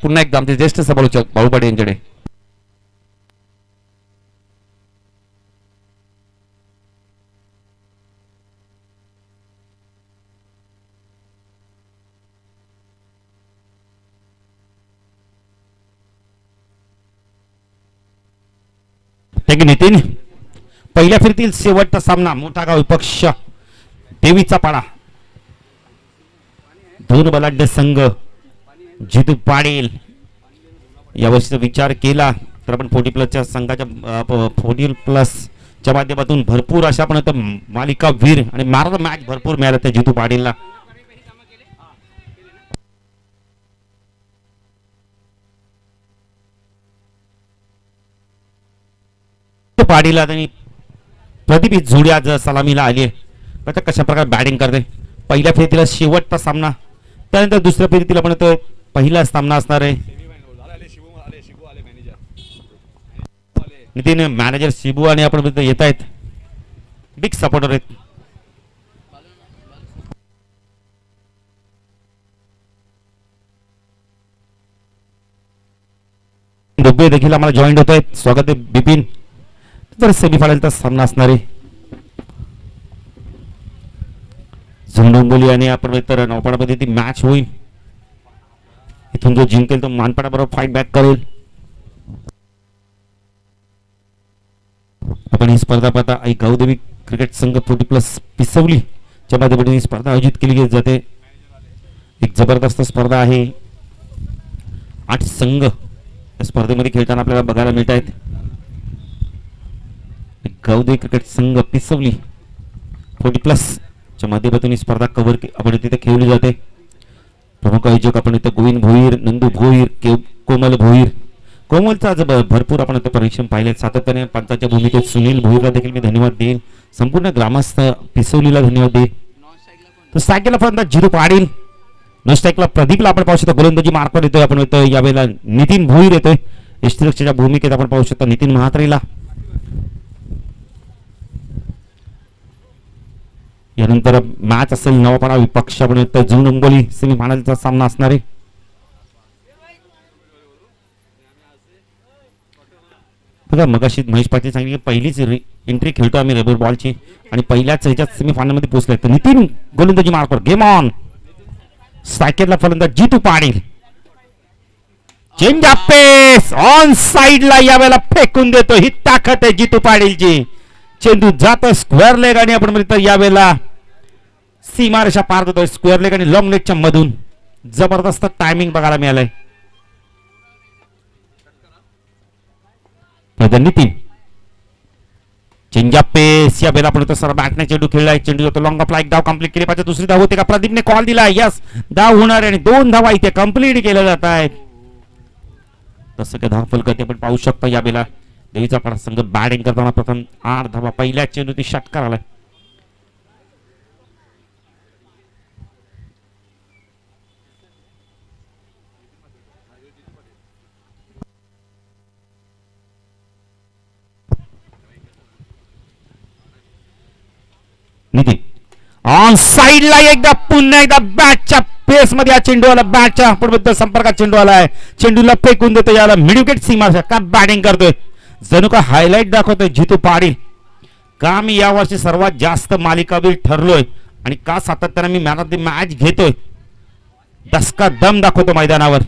पुन्हा एकदा आमचे ज्येष्ठ सभालोचक भाऊ पाटील यांच्याकडे. नितीन, पहिल्या फेरीतील शेवटचा सामना मोठा गाव विपक्ष देवीचा पाडा, दोन बलाढ्य संघ जितू पाटील. यावर्षीचा विचार केला तर आपण 40 प्लसच्या संघाच्या 40 प्लसच्या माध्यमातून भरपूर अशा पण मालिका वीर आणि मारद मॅच भरपूर मिळाला त्या जितू पाटीलला. पाडीला आणि प्रदीप जोडी आज सलामीला आली आहे. कशा प्रकारे बॅटिंग करते. पहिल्या फेरीतील शेवटचा सामना, त्यानंतर दुसऱ्या फेरीतील आपण पहिला सामना असणार आहे. नितीन मॅनेजर शिबू आणि आपण येत आहेत, बिग सपोर्टर आहेत. डोबे देखील आम्हाला जॉईंट होत आहेत. स्वागत आहे बिपिन. तर सेमीफायनलचा सामना असणार आहे झुंडोंबोली आणि आपण तर नौपाडामध्ये ती मॅच होईल. इथून जो जिंकेल तो मानपाडा बरोबर फाईट बॅक करेल. आपण ही स्पर्धा पाहता आई गावदेवी क्रिकेट संघ 40 प्लस पिसवली च्या माध्यमातून ही स्पर्धा आयोजित केली जाते. एक जबरदस्त स्पर्धा आहे. 8 संघ या स्पर्धेमध्ये खेळताना आपल्याला बघायला मिळत आहेत. गावदेवी क्रिकेट संघ पिसवली 40 प्लस च्या माध्यमातून ही स्पर्धा कव्हर आपण तिथे खेळली जाते. प्रमुख आयोजक आपण इथे गोविंद भोईर, नंदू भोईर, कोमल भोईर. कोमलचा आज भरपूर आपण इथे परीक्षण पाहिले. सातत्याने पंचाच्या भूमिकेत सुनील भोईरला देखील मी धन्यवाद देईल. संपूर्ण ग्रामस्थ पिसवलीला धन्यवाद देईल. तर स्ट्राईकला फलंदाज जितू पाटील, नो स्ट्राईकला प्रदीपला आपण पाहू शकतो. गोलंदाजी मार्कवर येतोय आपण यावेळेला नितीन भोईर येतोय. यष्टीरक्षाच्या भूमिकेत आपण पाहू शकतो नितीन महात्रेला. यानंतर मॅच असेल नवापाडा विपक्ष आपण झुंडोंबोली सेमीफायनलचा सामना असणार आहे. बघा मगाशी महेश पाटील सांगितले पहिलीच एंट्री खेळतो आम्ही रबर बॉलची आणि पहिल्याच ह्याच्यात सेमीफायनल मध्ये पोहोचलाय. तर नितीन गोलंदाजी मार्कवर गेम ऑन. स्ट्रायकरला फलंदाज Jitu Patil. Change of pace on साइडला यावेळेला फेकून देतो. ही ताकद आहे जितू पाटीलची. चेंडू जातो स्क्वेअर लेग आणि आपण म्हणतो यावेळेला सीमारेषा पार होतोय. स्क्वेअर लेग आणि लॉंग लेगच्या मधून जबरदस्त टायमिंग बघायला मिळालंय. नितीन चेंज ऑफ पेस यावेळेला आपण तो सर बॅटने चेंडू खेळलाय. चेंडू जातो लॉंग ऑफला. एक धाव कंप्लीट केली पाहिजे. दुसरी धाव होते का प्रदीपने कॉल दिला. यस धाव होणार आणि 2 धावा इथे कंप्लीट केल्या जात आहेत. तसं काय धाव फलक आपण पाहू शकतो. यावेळेला देवीचा पाडा संघ बॅटिंग करताना प्रथम 8 धावा. पहिल्या चेंडू ती षटकार आलाय. नितीन ऑन साइडला एकदा पुन्हा एकदा बॅटच्या पेस मध्ये चेंडू आला. बॅटच्या बद्दल संपर्कात चेंडू आलाय. चेंडूला फेकून देतो. याला मिडविकेट सीमारेषा का बॅटिंग करतोय. जणू का हायलाइट दाखवतोय जितू पाटील. का मी यावर्षी सर्वात जास्त मालिकावीर ठरलोय आणि का सातत्याने मी मॅन ऑफ द मॅच घेतोय. दसका दम दाखवतो मैदानावर.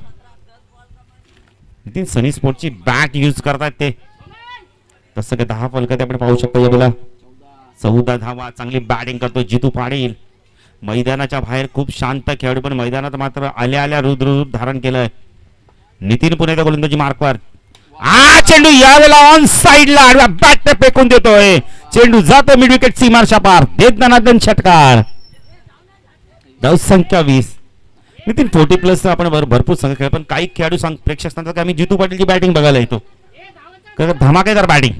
नितीन सनी स्पोर्टची बॅट यूज करतायत ते. तसं काय 10 फलक आपण पाहू शकतो. यावेळेला 14 धावा. चांगली बॅटिंग करतो जितू पाटील. मैदानाच्या बाहेर खूप शांत खेळाडू पण मैदानात मात्र आल्या आल्या रुद्र धारण केलंय. नितीन पुणे गोलंदाजी मार्कवर. चेंडू यावेळेला ऑन साइडला बॅट फेकून देतोय. चेंडू जातो मिड विकेट सीमारेषा पार. देत षटकार. धाव संख्या 20. नितीन 40 प्लस आपण भरपूर संघ खेळ पण काही खेळाडू प्रेक्षक सांगतात की आम्ही जितू पाटीलची बॅटिंग बघायला येतो. धमाकेदार बॅटिंग.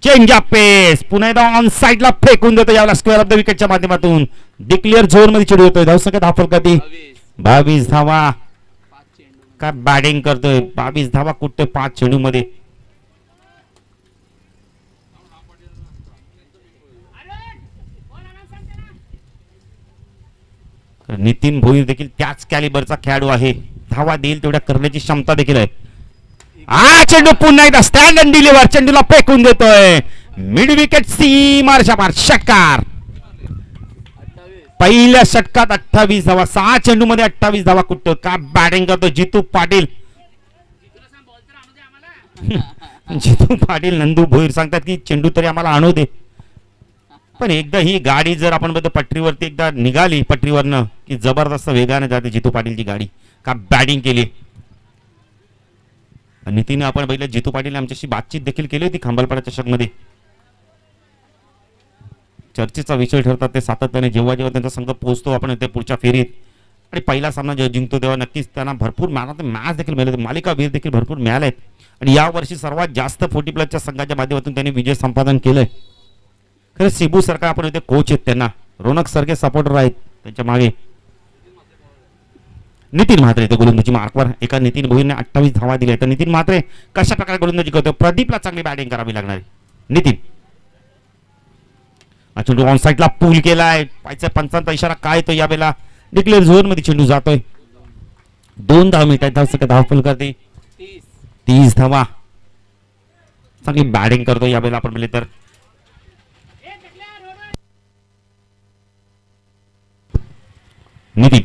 चेंज ऑफ पेस पुन्हा एकदा ऑन साइडला फेकून देतो. यावेळेला स्क्वेअर ऑफ द विकेटच्या माध्यमातून डिक्लेअर झोन मध्ये चेंडू येतोय. धाव संख्या 10 फलकाती 22 धावा. काय बॅटिंग करतोय. 22 धावा कुठे 5 चेंडू मध्ये. नितीन भोईर देखील त्याच कॅलिबरचा खेळाडू आहे. धावा देईल तेवढ्या करण्याची क्षमता देखील आहे. चेंडू पुन्हा एकदा स्टँड अँड डिलिव्हर, चेंडूला फेकून देतोय मिड विकेट सीमारच्या पार. षटकार. पहिल्या षटकात 28 धावा, 6 चेंडू मध्ये 28 धावा. कुठं का बॅटिंग करतो जितू पाटील. जितू पाटील नंदू भोईर सांगतात की चेंडू तरी आम्हाला आणू दे. पण एकदा ही गाडी जर आपण बघतो पटरीवरती एकदा निघाली पटरीवरनं की जबरदस्त वेगाने जाते जितू पाटीलची गाडी. का बॅटिंग केली. नितीन आपण बघितलं जितू पाटील आमच्याशी बातचीत देखील केली होती खांबालपाडा चषकमध्ये. चर्चेचा विषय ठरतात ते सातत्याने. जेव्हा जेव्हा त्यांचा संघ पोहोचतो आपण ते पुढच्या फेरीत आणि पहिला सामना जेव्हा जिंकतो तेव्हा नक्कीच त्यांना भरपूर मॅच देखील मिळाले, मालिकावीर देखील भरपूर मिळाले आहेत. आणि यावर्षी सर्वात जास्त 40 प्लसच्या संघाच्या माध्यमातून त्यांनी विजय संपादन केलंय. खरं सिबू सारखा आपण इथे कोच आहेत, त्यांना रोनक सारखे सपोर्टर आहेत त्यांच्या मागे. नितीन म्हात्रे येते गोलंदाजी मार्कवर. एका नितीन भोईरने 28 धावा दिल्या. तर नितीन म्हात्रे कशा प्रकारे गोलंदाजी करतो. प्रदीपला चांगली बॅटिंग करावी लागणार. नितीन चेंडू ऑन साईडला पूल केलाय. पायचा पंचांचा इशारा काय तो यावेळेला डिक्लेअर झोन मध्ये चेंडू जातोय. 2 धाव मिनिटात धाव फुल करते 30 धावा. चांगली बॅटिंग करतो यावेळेला आपण म्हणले तर. नितीन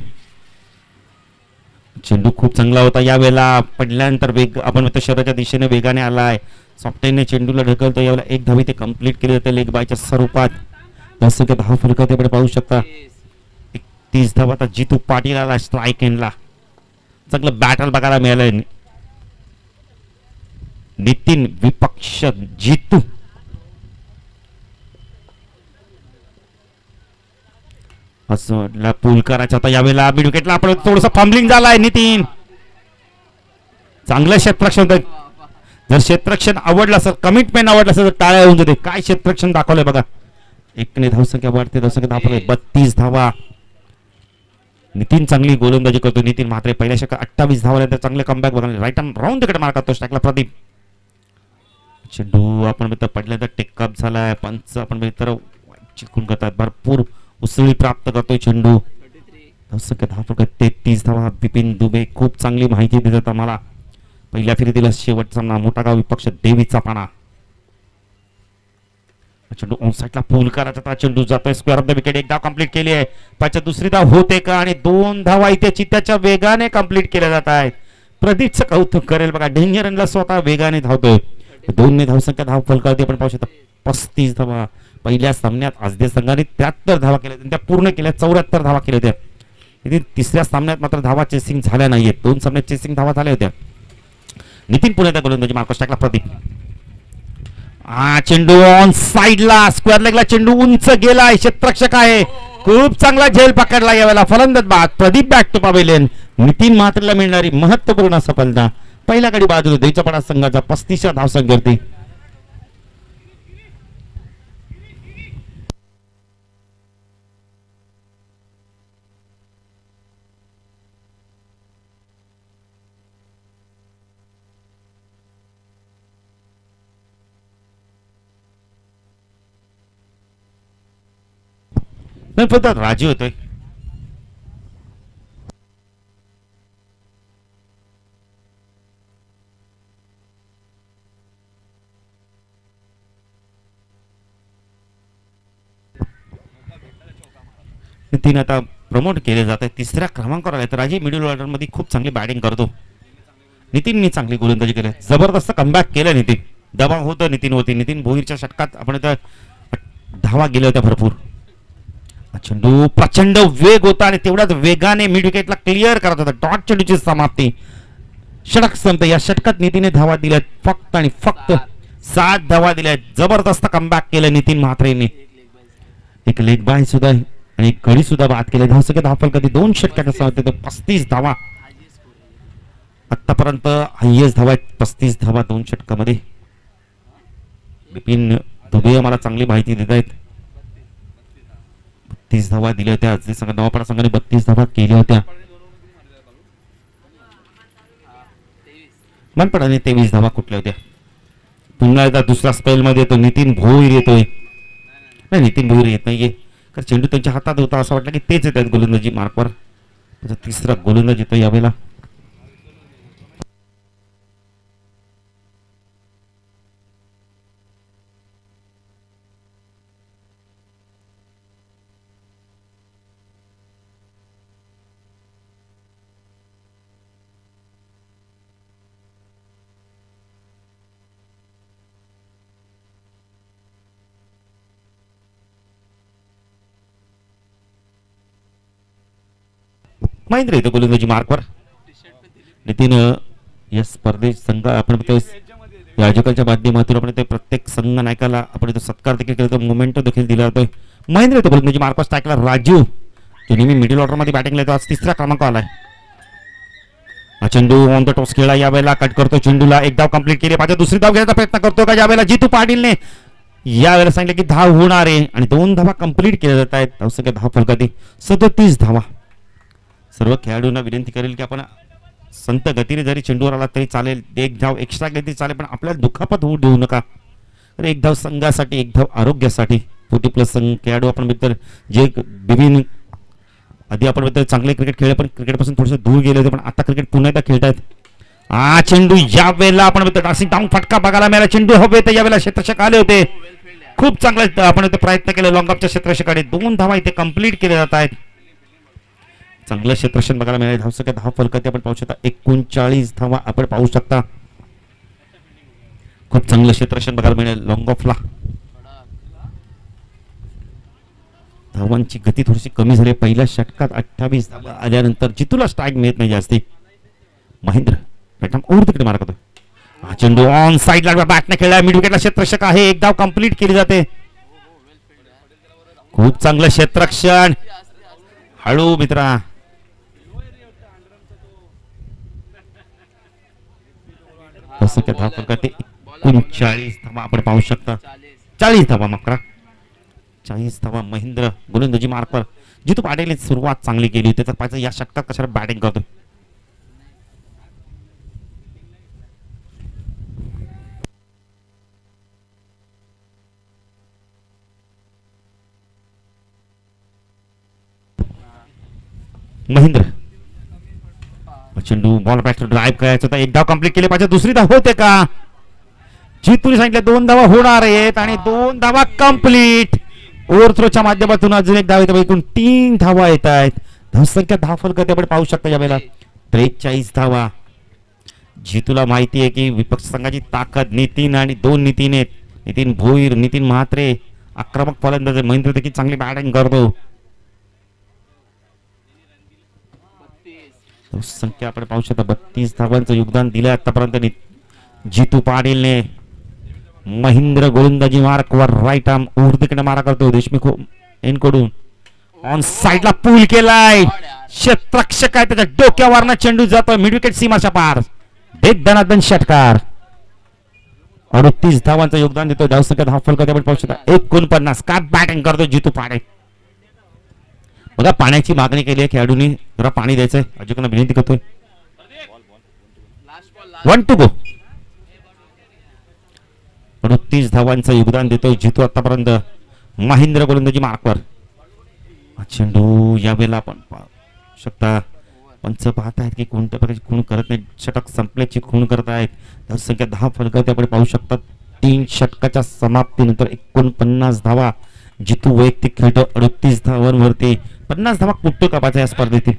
चेंडू खूप चांगला होता यावेळेला. पडल्यानंतर वेग आपण म्हणतो शरीराच्या दिशेने वेगाने आलाय. सॉफ्टने चेंडूला ढकलतो. यावेळेला एक धावी ते कंप्लीट केले जाते लेग बायच्या स्वरूपात. जास्त धाव फलकाकडे पाहू शकता. 30 धावा. आता जितू पाटील आला स्ट्राईक एंडला. चांगलं बॅटल बघायला मिळालंय. नितीन विपक्ष जितू. असं पूल करायचा होता यावेळेला. मिड विकेटला आपण थोडस फंबलिंग झालाय. नितीन चांगलं क्षेत्ररक्षण. जर क्षेत्ररक्षण आवडलं असेल, कमिटमेंट आवडलं असेल तर टाळ्या होऊन जाते. काय क्षेत्ररक्षण दाखवलंय बघा. एकने धावसंख्या वाढते. धावसंख्या दाखवले 32 धावा. नितीन चांगली गोलंदाजी करतो. नितीन म्हात्रे पहिल्या षटकात 28 धावा. चांगले कमबॅक बघा. राईट आर्म राऊंड तिकडे मार करतो स्ट्राईकला प्रदीप. चेंडू आपण पडल्यानंतर टेकअप झालाय. पंच आपण तर चिकून करतात. भरपूर उसळी प्राप्त करतोय चेंडू. धावसंख्या 33 धावा. बिपिन दुबे खूप चांगली माहिती देतात आम्हाला. पहिल्या फेरीतील शेवटचा सामना मोठा गाव विपक्ष देवीचा पाना. चेंडू ऑन साईडला पूल करायचा. चेंडू जातोय स्क्वेअर ऑफ द विकेट. एक धाव कंप्लीट केली आहे. पाचच्या दुसरी धाव होते का. आणि 2 धावा इथे चित्त्याच्या वेगाने कंप्लीट केल्या जात आहेत. प्रदीपचं कौतुक करेल बघा. डेंजर रनला स्वतः वेगाने धावतोय. 2 धावसंख्या धाव फलकावरती आपण पाहू शकता. 35 धावा. पहिल्या सामन्यात आजदे संघाने 73 धावा केल्या. त्या पूर्ण केल्या. 74 धावा केल्या होत्या. इथे तिसऱ्या सामन्यात मात्र धावा चेसिंग झाल्या नाहीयेत. 2 सामन्यात चेसिंग धावा झाल्या होत्या. नितीन पुन्हा त्या गोलंदाजी मार्कस टाकला प्रदीप. चेंडू ऑन साइडला स्क्वेअर लेगला चेंडू उंच गेलाय. क्षेत्ररक्षक आहे. खूप चांगला झेल पकडला यावेळेला. फलंदाज बाद Pradeep back to pavilion. Nitin म्हात्रेला मिळणारी महत्वपूर्ण सफलता. पहिल्या गडी बाजूला देवीचा संघाचा 35 धावसंख्येवरती. राजी होतोय. नितीन आता प्रमोट केले जात आहे. तिसऱ्या क्रमांकावर आले. तर राजी मिडल ऑर्डर मध्ये खूप चांगली बॅटिंग करतो. नितीनने चांगली गोलंदाजी केली. जबरदस्त कमबॅक केलं नितीन. दबाव होतं नितीन होती. नितीन भोईरच्या षटकात आपण धावा गेल्या होत्या भरपूर. चेंडू प्रचंड वेग होता आणि तेवढ्याच वेगाने मिड विकेटला क्लिअर करत होता. डॉट चेंडूची समाप्ती. षटक संपते. या षटकात नितीनने धावा दिल्यात फक्त आणि फक्त 7 धावा दिल्यात. जबरदस्त कमबॅक केलं नितीन म्हात्रेने. एक लेग बाय सुद्धा आणि एक गडी सुद्धा बाद केले. धावसंख्या धाव फलक 2 षटकाच्या 35 धावा. आतापर्यंत हायएस्ट धावा 35 धावा 2 षटकामध्ये. बिपिन दुबे आम्हाला चांगली माहिती देत आहेत. 32 धावा दिल्या होत्या. आज संघ नवापाडा संघाने 32 धावा केल्या होत्या. मनपाडाने 23 धावा कुठल्या होत्या. पुन्हा एकदा दुसरा स्पेल मध्ये येतो. नितीन भोईर येतोय. नाही नितीन भोईर येत नाहीये. तर चेंडू त्यांच्या हातात होता असं वाटलं की तेच येतात गोलंदाजी मार्कवर. त्याचा तिसरा गोलंदाज येतो यावेळेला. महेंद्र येतो गोलंदाजी मार्कवर. नितीन या स्पर्धेत संघ आपण या आयोजकांच्या माध्यमातून आपण ते प्रत्येक संघ नायकाला आपण इथं सत्कार देखील केला जातो, मोमेंटो देखील दिला जातोय. महेंद्र येतो गोलंदाजी मार्कवर. स्ट्राईकला राजू जो नेहमी मिडल ऑर्डर मध्ये बॅटिंगला येतो, आज तिसरा क्रमांक आलाय. हा चेंडू ऑन द टॉस खेळला, यावेळेला कट करतो चेंडूला. एक धाव कंप्लीट केली पाहिजे, दुसरी धाव घेण्याचा प्रयत्न करतो का यावेळेला जितू पाटीलने. यावेळेला सांगितलं की धाव होणार आहे आणि 2 धावा कंप्लीट केल्या जात आहेत. धावसंख्या 10 फलकाते 37 धावा. सर्व खेळाडूंना विनंती करेल की आपण संत गतीने जरी चेंडूवर आला तरी चालेल, एक धाव एक्स्ट्रा घेतली चालेल, पण आपल्याला दुखापत होऊ देऊ नका. तर एक धाव संघासाठी, एक धाव आरोग्यासाठी. 40+ संघ खेळाडू आपण मित्र जे विभिन्न आधी आपण मित्र चांगले क्रिकेट खेळले पण क्रिकेटपासून थोडेसे दूर गेले होते, पण आता क्रिकेट पुन्हा एकदा खेळतायत. हा चेंडू यावेळेला आपण मित्र डासिंग डाऊन फटका बघायला मिळाला. चेंडू हवे तर यावेळेला क्षेत्ररक्षक आले होते. खूप चांगला आपण प्रयत्न केले लॉंग ऑफच्या क्षेत्ररक्षकाने. 2 धावा इथे कंप्लीट केल्या जात आहेत. चांगलं क्षेत्ररक्षण बघायला मिळाले. धावसंख्या 10 फलकाते आपण पाहू शकता. 39 धावा आपण पाहू शकता. खूप चांगलं क्षेत्ररक्षण बघायला मिळेल लॉंग ऑफला. धावांची गती थोडीशी कमी झाली. पहिल्या षटकात 28 धावा आल्यानंतर जितूला स्ट्राईक मिळत नाही जास्ती. महेंद्र प्रथम ओव्हर तिकडे मारत होतो. हा चेंडू ऑन साईडला बॅटने खेळला. मिड विकेटला क्षेत्ररक्षक आहे. एक धाव कंप्लीट केली जाते. खूप चांगलं क्षेत्ररक्षण. हळू मित्रा. धावसंख्या 10 फलकाते 39 धावा आपण पाहू शकता. 40 धावा माफ करा. 40 धावा. महेंद्र गोलंदाजी मार्कवर. जितू पाटीलने सुरुवात चांगली केली. त्याचा पाहिजे या षटकात कशाला बॅटिंग करतो. महेंद्र चेंडू बॉल बॅट ड्राईव्ह करायचा होता. एक धाव कंप्लीट केले पाहिजे. दुसरी धाव होते का. जितूने सांगितलं 2 धावा होणार आहेत आणि 2 धावा कंप्लीट. ओव्हर थ्रोच्या माध्यमातून अजून एक धाव येते. एकूण 3 धावा येत आहेत. धावसंख्या 10 फलकाते आपण पाहू शकता यावेळेला. 43 धावा. जितूला माहिती आहे की विपक्ष संघाची ताकद नितीन आणि 2 नितीन आहेत. नितीन भोईर, नितीन म्हात्रे आक्रमक फलंदाज. महेंद्र देखील चांगली बॅटिंग करतो. संख्या आपण पाहू शकता. 32 धावांचं योगदान दिलं आतापर्यंत जितू पाटीलने. महेंद्र गोलंदाजी मार्कवर. राईट आर्म उर्दीकडे मारा करतो. देशमुख एनकडून ऑन साइडला पूल केलाय. क्षेत्ररक्षक आहे त्याच्या डोक्यावरनं चेंडू जातोय मिड विकेट सीमाच्या पार. एक दनादन षटकार. 38 धावांचं योगदान देतोय. धावसंख्या 10 फलकाते आपण पाहू शकता. 49. काय बॅटिंग करतो जितू पाटील. बघा पाण्याची मागणी केली आहे खेळाडूंनी. जरा पाणी द्यायचंय. अजून विनंती करतोय. 1 to go. 38 धावांचं योगदान देतोय जितू आतापर्यंत. महेंद्र गोलंदाजी मार्कवर. चेंडू यावेळेला आपण पाहू शकता. पंच पाहत आहेत की कोणत्या प्रकारची खूण करत नाही. षटक संपल्याची खूण करत आहेत. धावसंख्या 10 फलकाते आपण पाहू शकता. 3 षटकाच्या समाप्तीनंतर 49 धावा. जितू वैयक्तिक खेळतो. 38 धावांवरती 50 धावा कुठं कापायचा या स्पर्धेतील.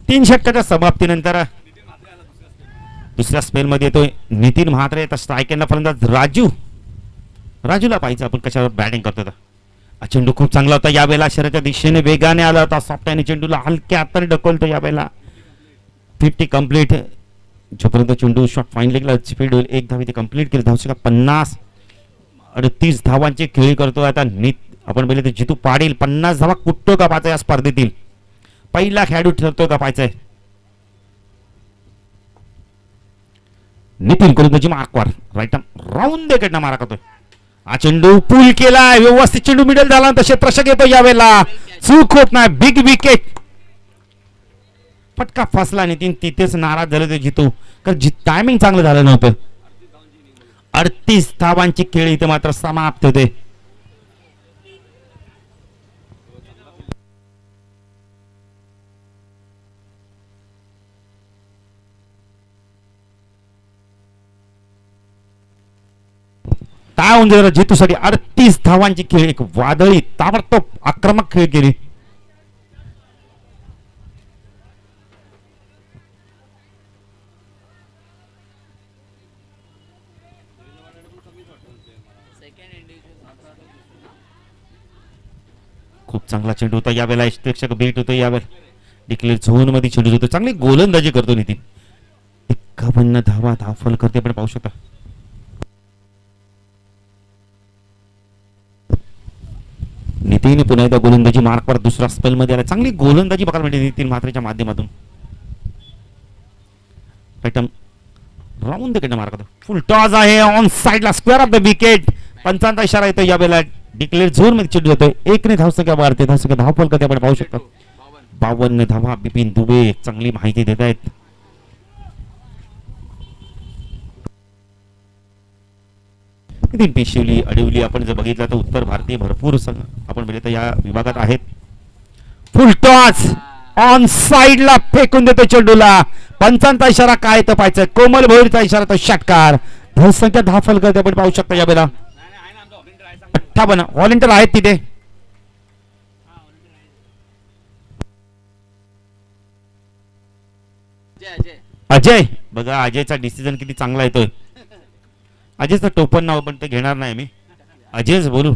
तीन षटकाच्या समाप्तीनंतर दुसऱ्या स्पेल मध्ये येतोय नितीन म्हात्रे. तर स्ट्रायकरला फलंदाज राजूला पाहिजे आपण कशावर बॅटिंग करतो. चेंडू खूप चांगला होता. यावेळेला शरीराच्या दिशेने वेगाने आला होता. सॉफ्ट आणि चेंडूला हलक्या हाताने ढकलतो. यावेळेला 50 कंप्लीट. जोपर्यंत चेंडू शॉट फाईन लेगला स्पीड होईल. एक धाव इथे कंप्लीट केली. धावसंख्या 50. 38 धावांची खेळी करतोय आता आपण पहिले ते जितू पाडील 50 धावा कुठतो का पाहायचा या स्पर्धेतील पहिला खेळाडू ठरतोय का पाहायचाय. नितीन गोलंदाजी मार्कवर राईट राऊंड देकडनं मारा करतोय. हा चेंडू पूल केलाय व्यवस्थित चेंडू मिडल झाला तर क्षेत्ररक्षक येतो यावेळेला चूक होत नाही बिग विकेट. फटका फसला नितीन तिथेच नाराज झाले ते जितू कारण टायमिंग चांगलं झालं नव्हतं. 38 धावांची खेळी इथे मात्र समाप्त होते. काय होऊन जरा जितूसाठी 38 धावांची खेळ एक वादळी ताबडतोब आक्रमक खेळ केली. खूप चांगला चेंडू होता यावेळेला प्रेक्षक भेट होतो यावेळेला डिक्लेअर झोन मध्ये चेंडू होतो चांगली गोलंदाजी करतो नितीन 51 धावा धावफल करते पण पाहू शकता. नितीन पुन्हा एकदा गोलंदाजी मार्कवर दुसरा स्पेल मध्ये आला चांगली गोलंदाजी बघायला मिळते नितीन म्हात्रेच्या माध्यमातून. Round the mark full toss आहे ऑन साइडला स्क्वेअर ऑफ द विकेट. पंचांचा इशारा येतो यावेळेला डिक्लेअर झोन मध्ये चेंडू होतोय 1 धावसंख्या वाढते धावसंख्या धावफल करते आपण पाहू शकता. 52 धावा बिपिन दुबे चांगली माहिती देत आहेत. नितीन पेशिवली अडवली आपण जर बघितलं तर उत्तर भारतीय भरपूर आपण बघितलं तर या विभागात आहेत. फुल टॉस ऑन साइडला फेकून देतो चेंडूला पंचांचा इशारा काय तर पाहायचं कोमल भोईरचा इशारा तो षटकार धावसंख्या धावफल करते आपण पाहू शकता यावेळेला 58 व्हॉलेंटियर आहेत तिथे. अजय बघा अजयचा डिसिजन किती चांगला येतोय. अजयचं टोपण नाव पण ते घेणार नाही मी अजयच बोलू.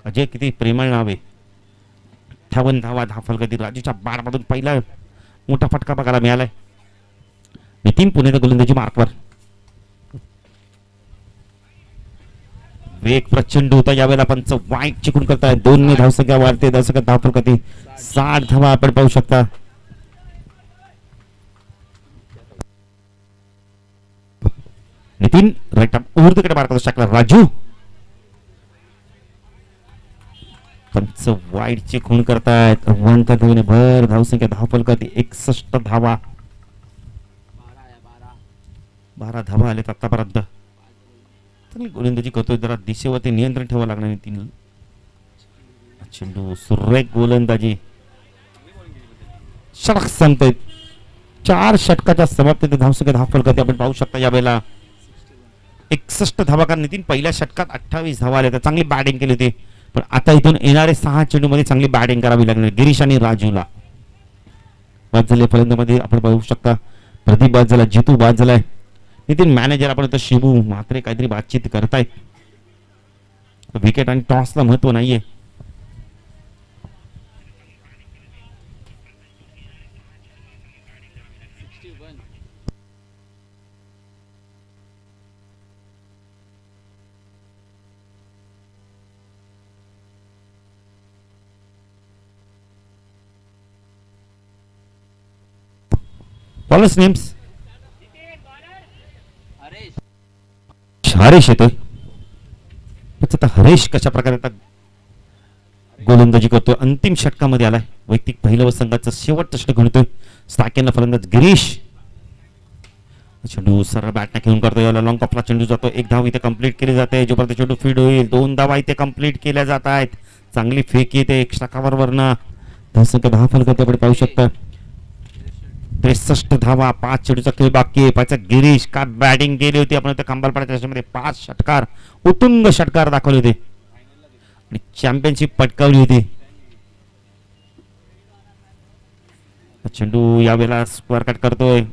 अजय किती प्रेमळ नाव आहे. 58 धावा धावफल करते राजूच्या बारमधून पहिला मोठा फटका बघायला मिळालाय. नितीन पुणे गोलंदाजी मार्कवर वेग प्रचंड होता यावेळेला पंच वाईट चिकून करताय 2 धावसंख्या वाढते धावसंख्या धावफल करते 60 धावा आपण पाहू शकता. नितीन राईट ऊर्ध्वकडे मार्क टाकला राजू पंच वाईट चे खून करतायत वंक धावने भर धावसंख्या धावफल करते 61 धावा 12 धावा आलेत आतापर्यंत. चांगली गोलंदाजी करतोय जरा दिशेवरती नियंत्रण ठेवावं लागणार नितीन. चेंडू सुरेख गोलंदाजी षटक संपतोय 4 षटकाच्या समाप्तीत धावसंख्या धावफल करते आपण पाहू शकता यावेळेला 61 धावा कारण नितीन पहिल्या षटकात 28 धावा आल्या चांगली बॅटिंग केली होती पण आता इथून येणारे 6 चेंडू मध्ये चांगली बॅटिंग करावी लागणार गिरीश आणि राजूला. बाद झाले फलंदामध्ये आपण पाहू शकता प्रदीप बाद झाला जितू बाद झालाय. नितीन मॅनेजर आपण शिबू म्हात्रे काहीतरी बातचीत करतायत. विकेट आणि टॉसला महत्व नाहीये. बॉलर्स नेम्स हरेश येतोय. हरेश कशा प्रकारे आता गोलंदाजी करतोय अंतिम षटकामध्ये आलाय वैयक्तिक पहिल्या संघाचा शेवटचा षटक घडतोय. स्टाकेनला फलंदाज गिरीश चेंडू सरळ बॅटने घेऊन करतो याला लॉंग कॉपला चेंडू जातो 1 धाव इथे कंप्लीट केली जाते जोपर्यंत चेंडू फीड होईल 2 धावा इथे कंप्लीट केल्या जात आहेत. चांगली फेक येते एक्स्ट्रा कव्हर वरनं धावसंख्या धावफल करते आपण पाहू शकता 63 धावा 5 चेंडूचा खेळ बाकी आहे. पाचा गिरीश का बॅटिंग केली होती आपण त्या कंबालपाड्याच्या त्याच्यामध्ये 5 षटकार उत्तुंग षटकार दाखवले होते आणि चॅम्पियनशिप पटकावली होती. चेंडू यावेळेला स्क्वेअर कट करतोय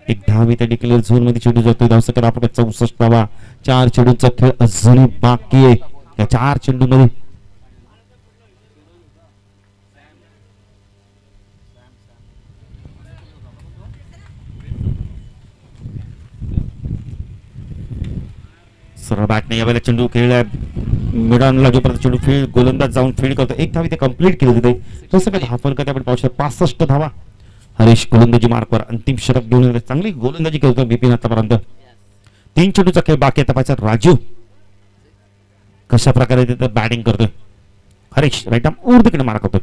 1 धाव इथे डिक्लेअर झोन मध्ये चेंडू जातोय धावसंख्या आपण 64 धावा 4 चेंडूचा खेळ अजूनही बाकी आहे. या 4 चेंडू मध्ये सरळ बॅटने यावेळेला चेंडू खेळलाय मिडॉनला जोपर्यंत चेंडू फील्ड गोलंदाज जाऊन फील्ड करतो एक धाव इथे कंप्लीट केली तिथे तसं काही धावफल करते आपण पाहू शकतो 65 धावा हरीश गोलंदाजी मार्कवर अंतिम षटक घेऊन चांगली गोलंदाजी करतो बिपिन आतापर्यंत 3 चेंडूचा खेळ बाकी आहे तपायचा राजू कशा प्रकारे तिथे बॅटिंग करतोय हरीश राईट आर्म उर्दकडे मार करतोय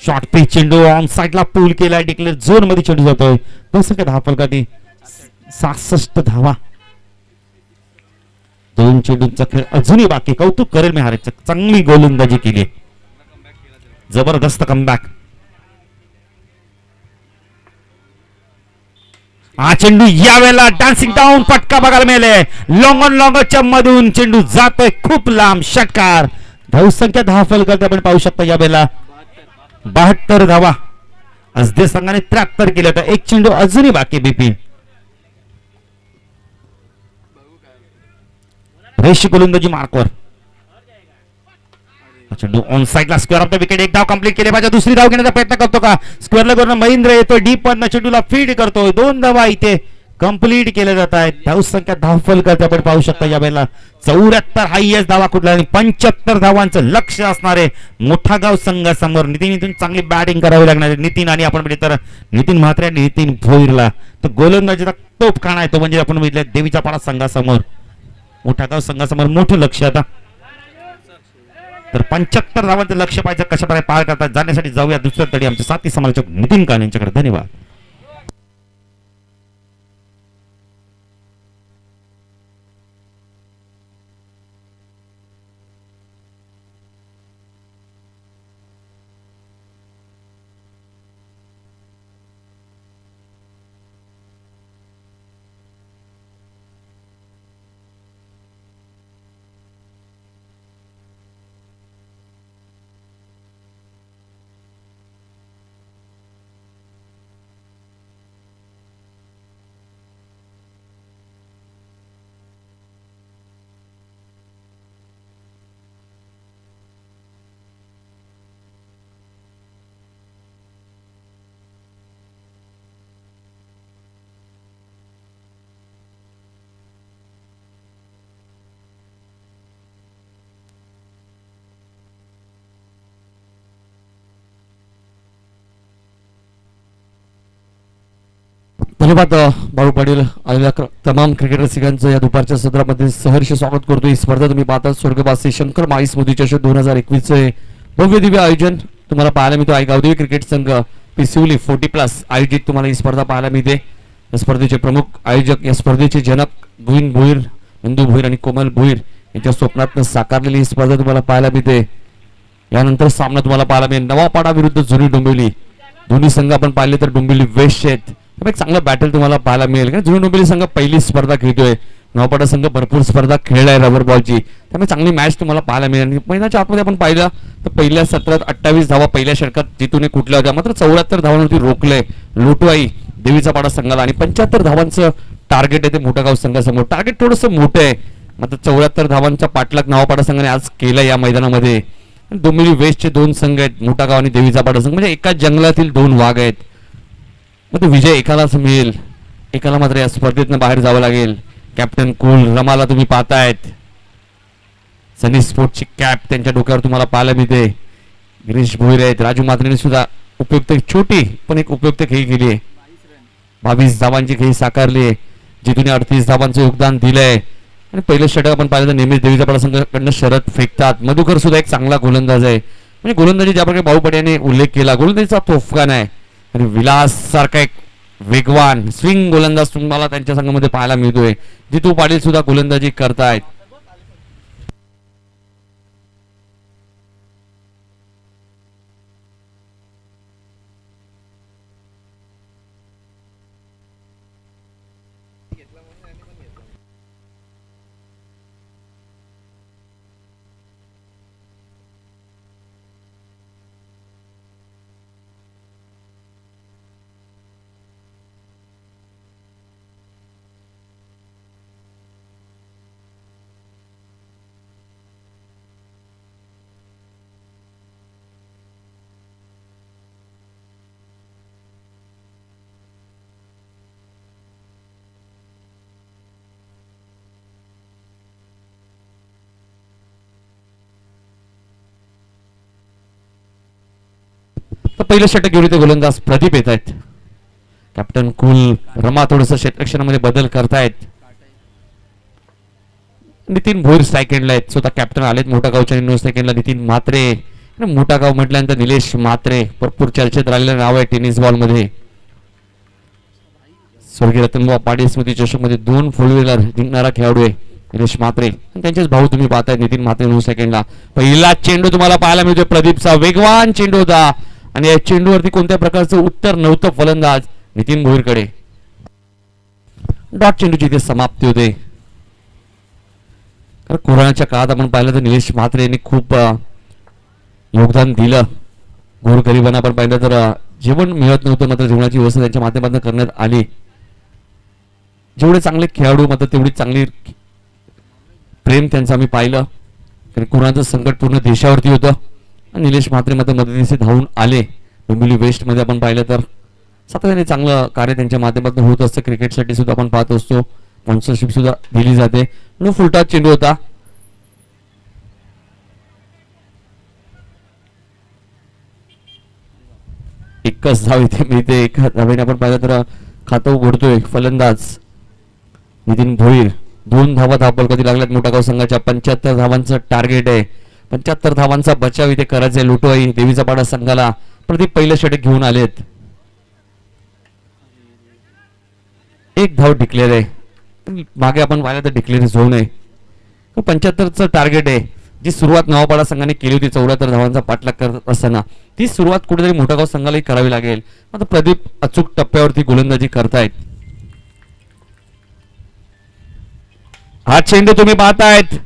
शॉर्ट पिच चेंडू ऑन साइडला पूल केलाय डिक्लेअर झोन मध्ये चेंडू जातोय तसं काय धावफल करते 66 धावा 2 चेंडूंचा खेळ अजूनही बाकी कौतुक करेल मी हरीश चांगली गोलंदाजी केली जबरदस्त कमबॅक हा चेंडू यावेळेला डान्सिंग डाऊन फटका बघायला मिळाले लॉंग ऑन लॉंगच्या मधून चेंडू जातोय खूप लांब षटकार धावसंख्या 10 फलक आपण पाहू शकता यावेळेला 72 धावा असदे संघाने 73 केले होते एक चेंडू अजूनही बाकी बिपिन रेशी गोलंदाजी मार्कवर चेंडू ऑन साइडला स्क्वेअर ऑफ द विकेट एक धाव कंप्लीट केले पाहिजे दुसरी धाव घेण्याचा प्रयत्न करतो का स्क्वेअरला करून महेंद्र येतोय डीप मधनं चेंडूला फीड करतोय 2 धावा इथे कंप्लीट केल्या जात आहेत धावसंख्या 10 फलक आपण पाहू शकता यावेळेला 74 हायएस्ट धावा कुठला आणि 75 धावांचं लक्ष असणारे मोठा गाव संघासमोर नितीन इथून चांगली बॅटिंग करावी लागणार आहे नितीन आणि आपण म्हणजे तर नितीन म्हात्रे आणि नितीन भोईरला तर गोलंदाजीचा तोफखाना आहे तो म्हणजे आपण बघितलं देवीचा पाडा संघासमोर मोठा गाव संघासमोर मोठं लक्ष आता तर 75 धावांचं लक्ष पाहिजे कशा प्रकारे पार करतात जाण्यासाठी जाऊया दुसऱ्या तडी आमचे साथी समालोचक नितीन कान यांच्याकडे धन्यवाद धन्यवाद भाऊ पाटील आलेल्या तमाम क्रिकेट रसिकांचं या दुपारच्या सत्रामध्ये सहर्ष स्वागत करतो ही स्पर्धा तुम्ही पाहता स्वर्गवासी शंकर माई स्मृती चषक 2021 चे भव्य दिव्य आयोजन तुम्हाला पाहायला मिळतो आहे गावदेवी क्रिकेट संघ पिसिवली 40+ आयोजित तुम्हाला ही स्पर्धा पाहायला मिळते या स्पर्धेचे प्रमुख आयोजक या स्पर्धेचे जनक गोविंद भोईर नंदू भोईर आणि कोमल भोईर यांच्या स्वप्नातनं साकारलेली ही स्पर्धा तुम्हाला पाहायला मिळते यानंतर सामना तुम्हाला पाहायला मिळेल नवापाडा विरुद्ध जुनी डोंबिवली दोन्ही संघ आपण पाहिले तर डोंबिवली वेस्ट आहेत एक चांगला बॅटल तुम्हाला पाहायला मिळेल कारण जुनी डोंबिवली संघ पहिली स्पर्धा खेळतोय नवापाडा संघ भरपूर स्पर्धा खेळलाय रबर बॉलची त्यामुळे चांगली मॅच तुम्हाला पाहायला मिळेल आणि महिन्याच्या आतमध्ये आपण पाहिलं तर पहिल्या सत्रात 28 धावा पहिल्या षटकात जिथून कुठल्या होत्या मात्र 74 धावांवरती रोखलंय लोटवाई देवीचा पाडा संघाला आणि 75 धावांचं टार्गेट आहे ते मोठा संघासमोर टार्गेट थोडंसं मोठं आहे मात्र 74 धावांचा पाठलाग नवापाडा संघाने आज केला या मैदानामध्ये डोंबिवली वेस्टचे 2 संघ आहेत मोठा गाव आणि देवीचा पाडा संघ म्हणजे एकाच जंगलातील 2 वाघ आहेत मग विजय एकालाच मिळेल एकाला मात्र या स्पर्धेतनं बाहेर जावं लागेल कॅप्टन कुल रमाला तुम्ही पाहतायत सनी स्पोर्टची कॅप त्यांच्या डोक्यावर तुम्हाला पाहायला मिळते गिरीश भोईर आहेत राजू मात्रेने सुद्धा उपयुक्त छोटी पण एक उपयुक्त खेळी केली आहे 22 धावांची खेळी साकारली आहे जिथून 38 धावांचं योगदान दिलंय आणि पहिलं षटक आपण पाहिलं तर नेहमीच देवीचा पाडा संघाकडनं शरद फेकतात मधुकर सुद्धा एक चांगला गोलंदाज आहे म्हणजे गोलंदाजी ज्या प्रकारे भाऊ याने उल्लेख केला गोलंदाजीचा तोफखाना आहे आणि विलास सारखा एक वेगवान स्विंग गोलंदाज तुम्हाला त्यांच्या संघामध्ये पाहायला मिळतोय जितू पाटील सुद्धा गोलंदाजी करतायत पहिलं षटक घेऊन इथे गोलंदाज प्रदीप येत आहेत. कॅप्टन कुल रमा थोडस क्षेत्ररक्षणामध्ये बदल करतायत. नितीन भोईर स्ट्राईक एंडला आहेत. स्वतः कॅप्टन आलेत मोठा गावच्या 99 सेकंडला. नितीन म्हात्रे, मोठा गाव म्हटल्यानंतर निलेश म्हात्रे भरपूर चर्चेत राहिलेलं नाव आहे टेनिस बॉल मध्ये. स्वर्गीय रतनबुवा पाटील स्मृती चषक मध्ये 2 फोर व्हीलर जिंकणारा खेळाडू आहे निलेश म्हात्रे. आणि त्यांचेच भाऊ तुम्ही पाहताय नितीन म्हात्रे 9 सेकंडला. पहिला चेंडू तुम्हाला पाहायला मिळतोय प्रदीपचा. वेगवान चेंडू होता आणि या चेंडूवरती कोणत्या प्रकारचं उत्तर नव्हतं फलंदाज नितीन भोईरकडे. डॉट चेंडूची इथे समाप्ती होते. कारण कोरोनाच्या काळात आपण पाहिलं तर निलेश म्हात्रे यांनी खूप योगदान दिलं. गोरगरिबांना आपण पाहिलं तर जेवण मिळत नव्हतं, मात्र जेवणाची व्यवस्था त्यांच्या माध्यमातून करण्यात आली. जेवढे चांगले खेळाडू मात्र तेवढी चांगली प्रेम त्यांचं आम्ही पाहिलं. कारण कोरोनाचं संकट पूर्ण देशावरती होतं आणि निलेश म्हात्रे मात्र मदतीने धावून आले. डोंबिवली वेस्ट मध्ये आपण पाहिलं तर सातत्याने चांगलं कार्य त्यांच्या माध्यमातून होत असतं. क्रिकेटसाठी सुद्धा आपण पाहत असतो, स्पॉन्सरशिप सुद्धा दिली जाते. नो फुलटॉस चेंडू होता. एकच धाव इथे मिळते. एका धावेने आपण पाहिलं तर खातं उघडतोय फलंदाज नितीन भोईर. 2 धावा धावफलकावरती लागल्यात मोठा गाव संघाच्या. 75 धावांचं टार्गेट आहे. 75 धावांचा बचाव इथे करायचा लुटोई देवीचा पाडा संघाला. प्रदीप पहिलं षटक घेऊन आलेत. 1 धाव डिक्लेअर आहे. मागे आपण पाहिलं तर डिक्लेअर झोन आहे. 75चं टार्गेट आहे. जी सुरुवात नवापाडा संघाने केली होती 74 धावांचा पाठलाग करत असताना, ती सुरुवात कुठेतरी मोठा गाव संघालाही करावी लागेल. मात्र प्रदीप अचूक टप्प्यावरती गोलंदाजी करतायत. हा चेंडू तुम्ही पाहतायत.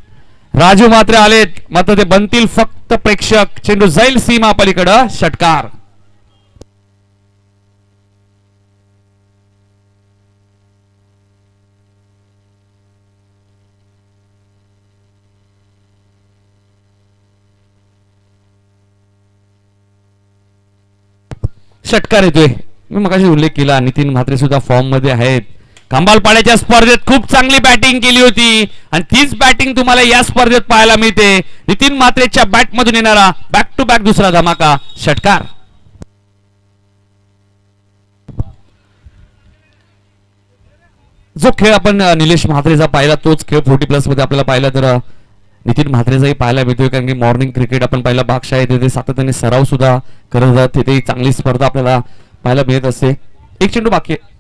राजू मात्र आलेत, मात्र ते बनतील फक्त प्रेक्षक. चेंडू जाईल सीमा पलीकडं. षटकार. षटकार येतोय. मी मगाशी उल्लेख केला नितीन म्हात्रे सुद्धा फॉर्म मध्ये आहेत. खंबालपाड्याच्या स्पर्धेत खूप चांगली बॅटिंग केली होती आणि तीच बॅटिंग तुम्हाला या स्पर्धेत पाहायला मिळते. नितीन म्हात्रेच्या बॅट मधून येणारा बॅक टू बॅक दुसरा धमाका. षटकार. जो खेळ आपण निलेश म्हात्रेचा पाहिला तोच खेळ 40+ मध्ये आपल्याला पाहिला तर नितीन म्हात्रेचाही पाहायला मिळतोय. कारण की मॉर्निंग क्रिकेट आपण पाहिला भागशाळेत तिथे सातत्याने सराव सुद्धा करत जात. तिथे चांगली स्पर्धा आपल्याला पाहायला मिळत असते. एक चेंडू बाकी आहे.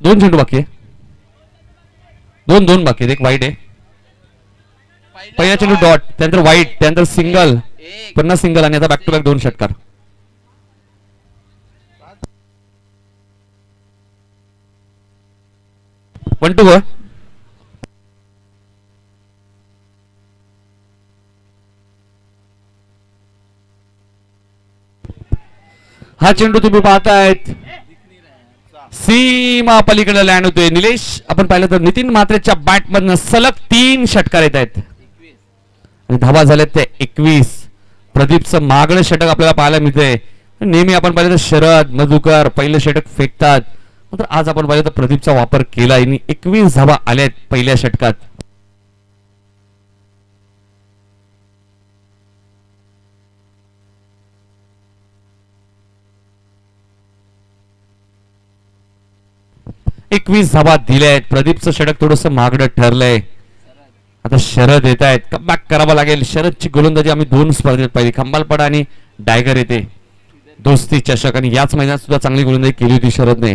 2 चेंडू बाकी आहे. 2 बाकी आहेत. एक वाईट आहे. पहिला चेंडू डॉट, त्यानंतर वाईट, त्यानंतर सिंगल, पुन्हा सिंगल आणि आता बॅक टू बॅक 2 षटकार. One to go. हा चेंडू तुम्ही पाहतायत सीमा पलीकडे लँड होतोय. निलेश आपण पाहिलं तर नितीन म्हात्रेच्या बॅट मधनं सलग 3 षटकार येत आहेत आणि धावा झाल्यात ते 21. प्रदीपचं मागणं षटक आपल्याला पाहायला मिळतंय. नेहमी आपण पाहिलं तर शरद मधुकर पहिलं षटक फेकतात, मात्र आज आपण पाहिलं तर प्रदीपचा वापर केला आणि 21 धावा आल्यात पहिल्या षटकात. एकवीस धावा दिल्या आहेत. प्रदीपचं षटक थोडस महागडं ठरलंय. आता शरद येत आहेत. कमबॅक करावा लागेल. शरदची गोलंदाजी आम्ही 2 स्पर्धेत पाहिली, खंबालपाडा आणि डायगर येते दोस्ती चषक, आणि याच महिन्यात सुद्धा चांगली गोलंदाजी केली होती शरदने.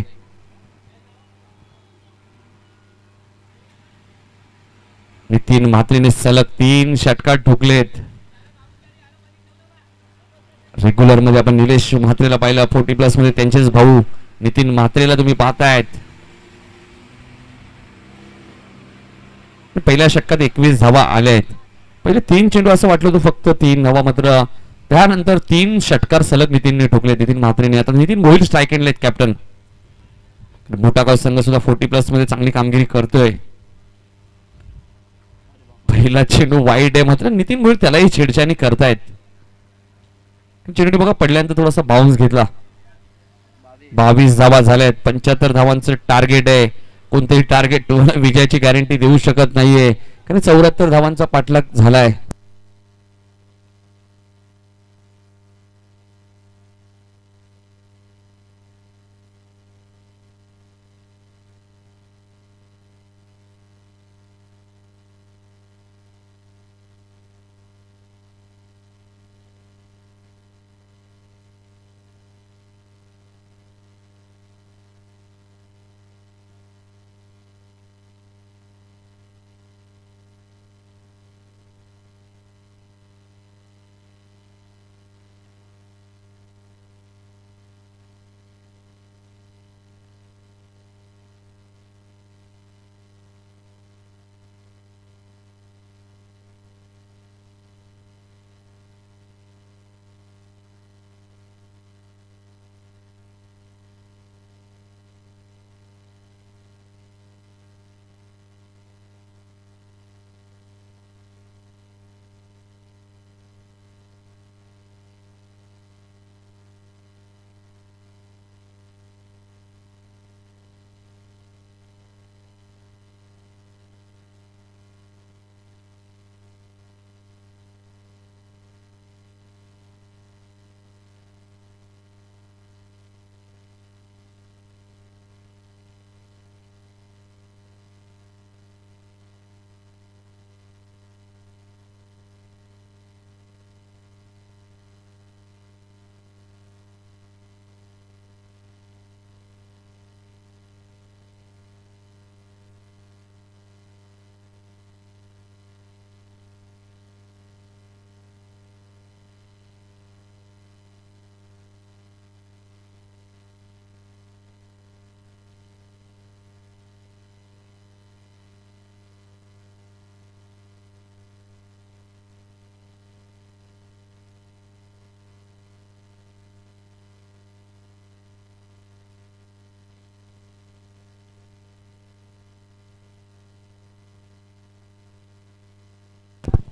नितीन म्हात्रेने सलग 3 षटकार ठोकलेत. रेग्युलर मध्ये आपण निलेश म्हात्रेला पाहिलं, 40+ मध्ये त्यांचेच भाऊ नितीन म्हात्रेला तुम्ही पाहतायत. पहिल्या षटकात 21 धावा आल्या आहेत. पहिले 3 चेंडू असं वाटलं होतं फक्त 3 धावा, मात्र त्यानंतर 3 षटकार सलग नितीनने ठोकले, नितीन म्हात्रेने. आता नितीन भोईर स्ट्राईक एंडला आहेत कॅप्टन. मोठा गाव संघ सुद्धा 40+ मध्ये चांगली कामगिरी करतोय. पहिला चेंडू वाईट आहे, मात्र नितीन भोईर त्यालाही छेडछाणी करतायत. चेंडू बघा पडल्यानंतर थोडासा बाउन्स घेतला. 22 धावा झाल्यात. 75 धावांचं टार्गेट आहे. कोणतेही टार्गेट तुम्हाला विजयाची गॅरंटी देऊ शकत नाहीये, कारण 74 धावांचा पाठलाग झालाय.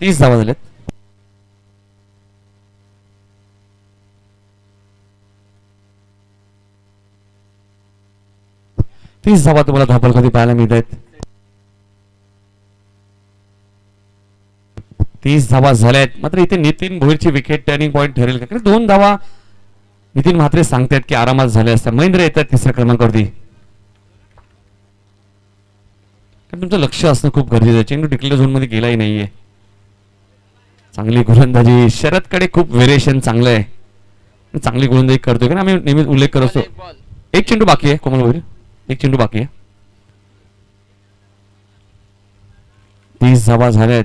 तीस धावा झाल्यात. तीस धावा तुम्हाला धापल कधी पाहायला मिळत आहेत. 30 धावा झाल्यात. मात्र इथे नितीन भोईरची विकेट टर्निंग पॉइंट ठरेल का, कारण 2 धावा नितीन म्हात्रे सांगतात की आरामात झाल्या असतात. महेंद्र येतात तिसऱ्या क्रमांकावरती. कारण तुमचं लक्ष असणं खूप गरजेचं आहे. चेंडू डिक्लेअर झोन मध्ये गेलाही नाहीये. चांगली गोलंदाजी. शरदकडे खूप व्हेरिएशन चांगलं आहे. चांगली गोलंदाजी करतोय, कारण आम्ही नेहमीच उल्लेख करत असतो. एक चेंडू बाकी आहे कोमल भोईर, एक चेंडू बाकी आहे. 30 धावा झाल्यात.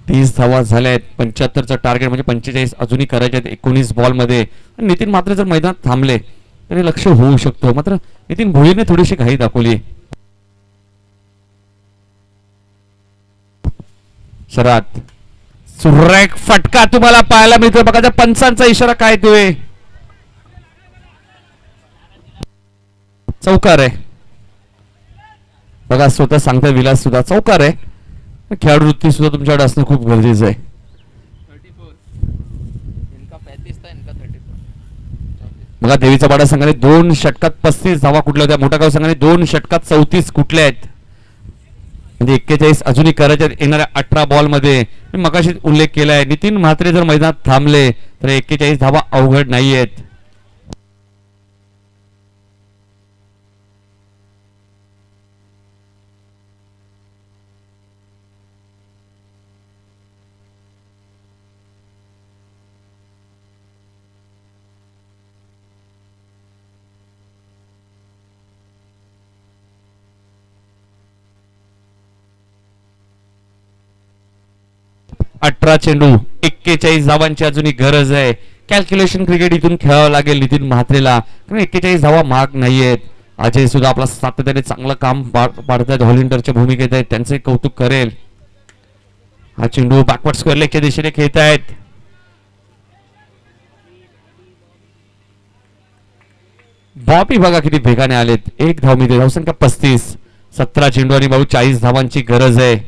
तीस धावा झाल्यात. 75चं टार्गेट म्हणजे 45 अजूनही करायचे आहेत 19 बॉल मध्ये. नितीन मात्र जर मैदानात थांबले तरी लक्ष होऊ शकतो. मात्र नितीन भोईरने थोडीशी घाई दाखवली. शरात सुरेख फटका तुम्हाला पाहायला मिळतोय. बघा त्या पंचांचा इशारा काय तोय. चौकार आहे. बघा स्वतः सांगता विलास सुद्धा चौकार आहे. खेळाडू वृत्ती सुद्धा तुमच्याकडे असणं खूप गरजेचं आहे. बघा देवीचा पाडा संघाने 2 षटकात 35 धावा कुठल्या होत्या. मोठा गाव संघाने 2 षटकात 34 कुठल्या आहेत. म्हणजे 41 अजूनही करायच्या येणाऱ्या 18 बॉल मध्ये. मी मगाशी उल्लेख केलाय, नितीन म्हात्रे जर मैदानात थांबले तर 41 धावा अवघड नाहीयेत. अठरा चेंडू 41 धावांची अजूनही गरज आहे. कॅल्क्युलेशन क्रिकेट इथून खेळावं लागेल नितीन म्हात्रेला, कारण 41 धावा महाग नाहीयेत. अजय सुद्धा आपला सातत्याने चांगलं काम पाडतायत. हॉलिंडरच्या भूमिकेत आहेत, त्यांचे कौतुक करेल. हा चेंडू बॅकवर्ड स्क्वेअर लेगच्या दिशेने खेळत आहेत. बॉबी बघा किती वेगाने आलेत. 1 धाव मिळते. धावसंख्या 35. 17 चेंडू आणि भाऊ 40 धावांची गरज आहे.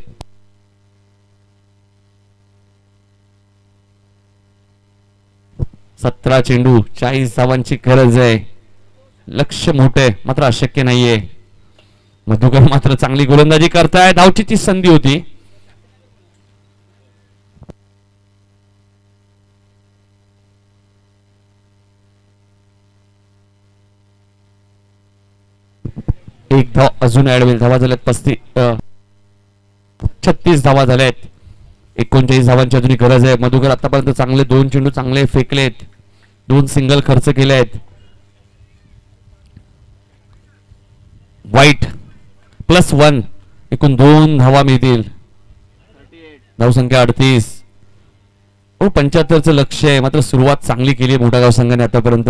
17 चेंडू 40 धावांची गरज आहे. लक्ष मोठे मात्र अशक्य नाहीये. मधुकर मात्र चांगली गोलंदाजी करताय. धावचीची संधी होती. एक धाव अजून ऍड होईल. धावा झाल्यात 36 धावा झाल्यात. 39 धावांची अजूनही गरज आहे. मधुकर आतापर्यंत चांगले 2 चेंडू चांगले फेकलेत. 2 सिंगल खर्च केले आहेत. वाईट +1 एकूण 2 धावा मिळतील. धावसंख्या 38. 75चं लक्ष आहे मात्र सुरुवात चांगली केली आहे मोठा गाव संघाने आतापर्यंत.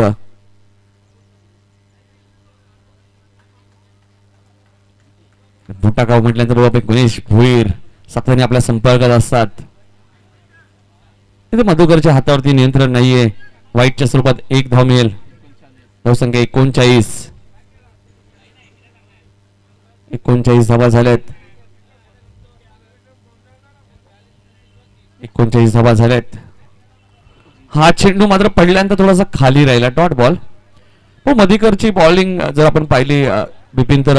मोठा गाव म्हटल्यानंतर बाबा गणेश भोईर सातत्याने आपल्या संपर्कात असतात. तिथे मधुकरच्या हातावरती नियंत्रण नाहीये. वाईटच्या स्वरूपात 1 धाव मिळेल. धावसंख्या 39. 39 धावा झाल्यात. 39 धावा झाल्यात. हा चेंडू मात्र पडल्यानंतर थोडासा खाली राहिला. Dot ball. हो मधुकरची बॉलिंग जर आपण पाहिली बिपिन तर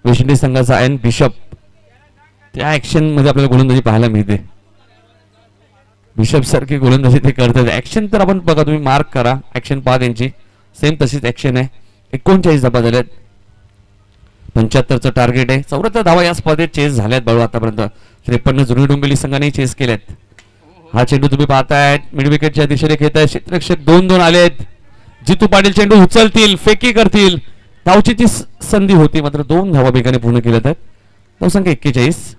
वेस्ट इंडिज संघाचा एन बिशप त्या ऍक्शन मध्ये आपल्याला गोलंदाजी पाहायला मिळते. बिशप सारखी गोलंदाजी ते करतात. ऍक्शन तर आपण बघा तुम्ही मार्क करा. ऍक्शन पहा त्यांची सेम तशीच ऍक्शन आहे. 39 धावा झाल्यात. 75चं टार्गेट आहे. 74 धावा या स्पर्धेत चेस झाल्यात बाळू आतापर्यंत. 53 जुनी डोंबिवली संघाने चेस केल्यात. हा चेंडू तुम्ही पाहताय मिड विकेटच्या दिशेने खेळत आहे. क्षेत्ररक्षक 2-2 आलेत. जितू पाटील चेंडू उचलतील फेकी करतील. धावची ती संधी होती मात्र 2 धावा बेगाने पूर्ण केल्यात आहेत. धावसंख्या 41.